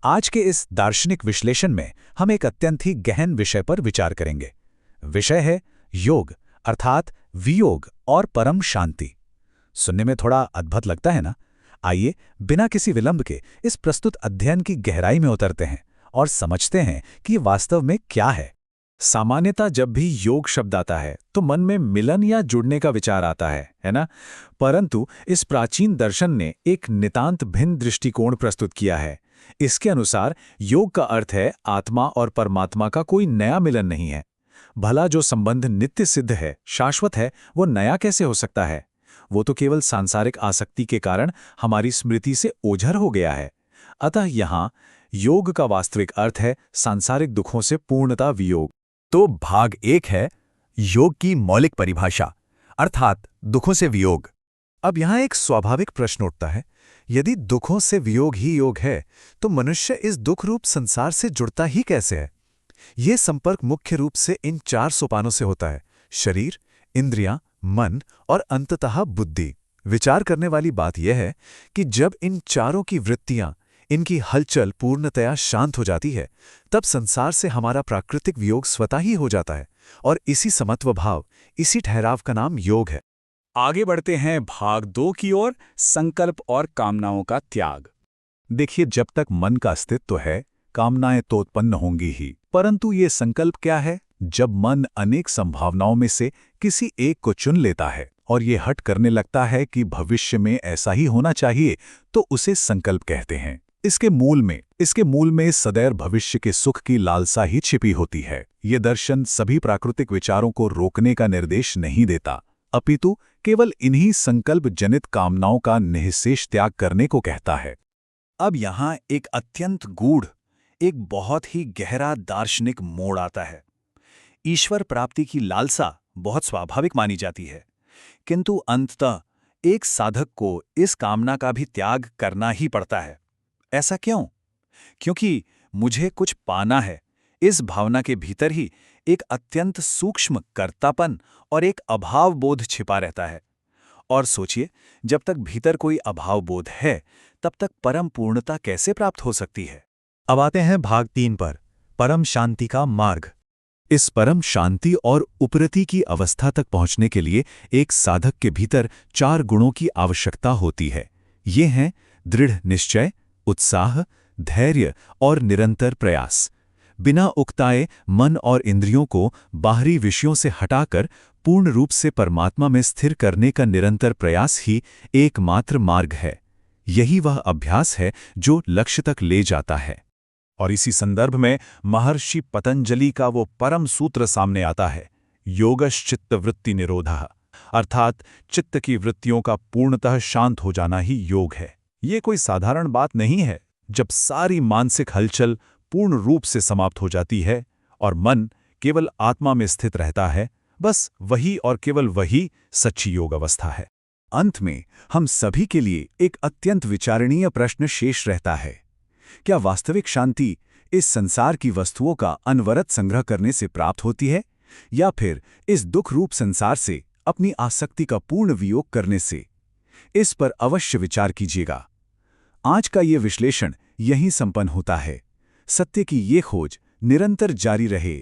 आज के इस दार्शनिक विश्लेषण में हम एक अत्यंत ही गहन विषय पर विचार करेंगे। विषय है योग, अर्थात वियोग और परम शांति। सुनने में थोड़ा अद्भुत लगता है ना? आइए बिना किसी विलंब के इस प्रस्तुत अध्ययन की गहराई में उतरते हैं और समझते हैं कि ये वास्तव में क्या है। सामान्यतः जब भी योग शब्द आता है तो मन में मिलन या जुड़ने का विचार आता है ना? परंतु इस प्राचीन दर्शन ने एक नितांत भिन्न दृष्टिकोण प्रस्तुत किया है। इसके अनुसार योग का अर्थ है आत्मा और परमात्मा का कोई नया मिलन नहीं है। भला जो संबंध नित्य सिद्ध है, शाश्वत है, वो नया कैसे हो सकता है? वो तो केवल सांसारिक आसक्ति के कारण हमारी स्मृति से ओझल हो गया है। अतः यहाँ योग का वास्तविक अर्थ है सांसारिक दुखों से पूर्णता वियोग। तो भाग 1 है योग की मौलिक परिभाषा, अर्थात दुखों से वियोग। अब यहाँ एक स्वाभाविक प्रश्न उठता है, यदि दुखों से वियोग ही योग है तो मनुष्य इस दुख रूप संसार से जुड़ता ही कैसे है? ये संपर्क मुख्य रूप से इन 4 सोपानों से होता है: शरीर, इंद्रियां, मन और अंततः बुद्धि। विचार करने वाली बात यह है कि जब इन चारों की वृत्तियां, इनकी हलचल पूर्णतया शांत हो जाती है, तब संसार से हमारा प्राकृतिक वियोग स्वतः ही हो जाता है। और इसी समत्व भाव, इसी ठहराव का नाम योग है। आगे बढ़ते हैं भाग 2 की ओर, संकल्प और कामनाओं का त्याग। देखिए, जब तक मन का अस्तित्व है, कामनाएं तो उत्पन्न होंगी ही, परंतु ये संकल्प क्या है? जब मन अनेक संभावनाओं में से किसी एक को चुन लेता है और ये हट करने लगता है कि भविष्य में ऐसा ही होना चाहिए, तो उसे संकल्प कहते हैं। इसके मूल में सदैव भविष्य के सुख की लालसा ही छिपी होती है। ये दर्शन सभी प्राकृतिक विचारों को रोकने का निर्देश नहीं देता, अपितु केवल इन्हीं संकल्प जनित कामनाओं का निःशेष त्याग करने को कहता है। अब यहाँ एक अत्यंत गूढ़, एक बहुत ही गहरा दार्शनिक मोड़ आता है। ईश्वर प्राप्ति की लालसा बहुत स्वाभाविक मानी जाती है, किंतु अंततः एक साधक को इस कामना का भी त्याग करना ही पड़ता है। ऐसा क्यों? क्योंकि मुझे कुछ पाना है, इस भावना के भीतर ही एक अत्यंत सूक्ष्म कर्तापन और एक अभाव बोध छिपा रहता है। और सोचिए, जब तक भीतर कोई अभाव बोध है, तब तक परम पूर्णता कैसे प्राप्त हो सकती है? अब आते हैं भाग 3 पर, परम शांति का मार्ग। इस परम शांति और उपरति की अवस्था तक पहुंचने के लिए एक साधक के भीतर 4 गुणों की आवश्यकता होती है। ये हैं दृढ़ निश्चय, उत्साह, धैर्य और निरंतर प्रयास। बिना उकताए मन और इंद्रियों को बाहरी विषयों से हटाकर पूर्ण रूप से परमात्मा में स्थिर करने का निरंतर प्रयास ही एकमात्र मार्ग है। यही वह अभ्यास है जो लक्ष्य तक ले जाता है। और इसी संदर्भ में महर्षि पतंजलि का वो परम सूत्र सामने आता है, योगश्चित्त वृत्ति निरोधः, अर्थात चित्त की वृत्तियों का पूर्णतः शांत हो जाना ही योग है। ये कोई साधारण बात नहीं है। जब सारी मानसिक हलचल पूर्ण रूप से समाप्त हो जाती है और मन केवल आत्मा में स्थित रहता है, बस वही और केवल वही सच्ची योग अवस्था है। अंत में हम सभी के लिए एक अत्यंत विचारणीय प्रश्न शेष रहता है, क्या वास्तविक शांति इस संसार की वस्तुओं का अनवरत संग्रह करने से प्राप्त होती है, या फिर इस दुख रूप संसार से अपनी आसक्ति का पूर्ण वियोग करने से? इस पर अवश्य विचार कीजिएगा। आज का ये विश्लेषण यहीं संपन्न होता है। सत्य की ये खोज निरंतर जारी रहे।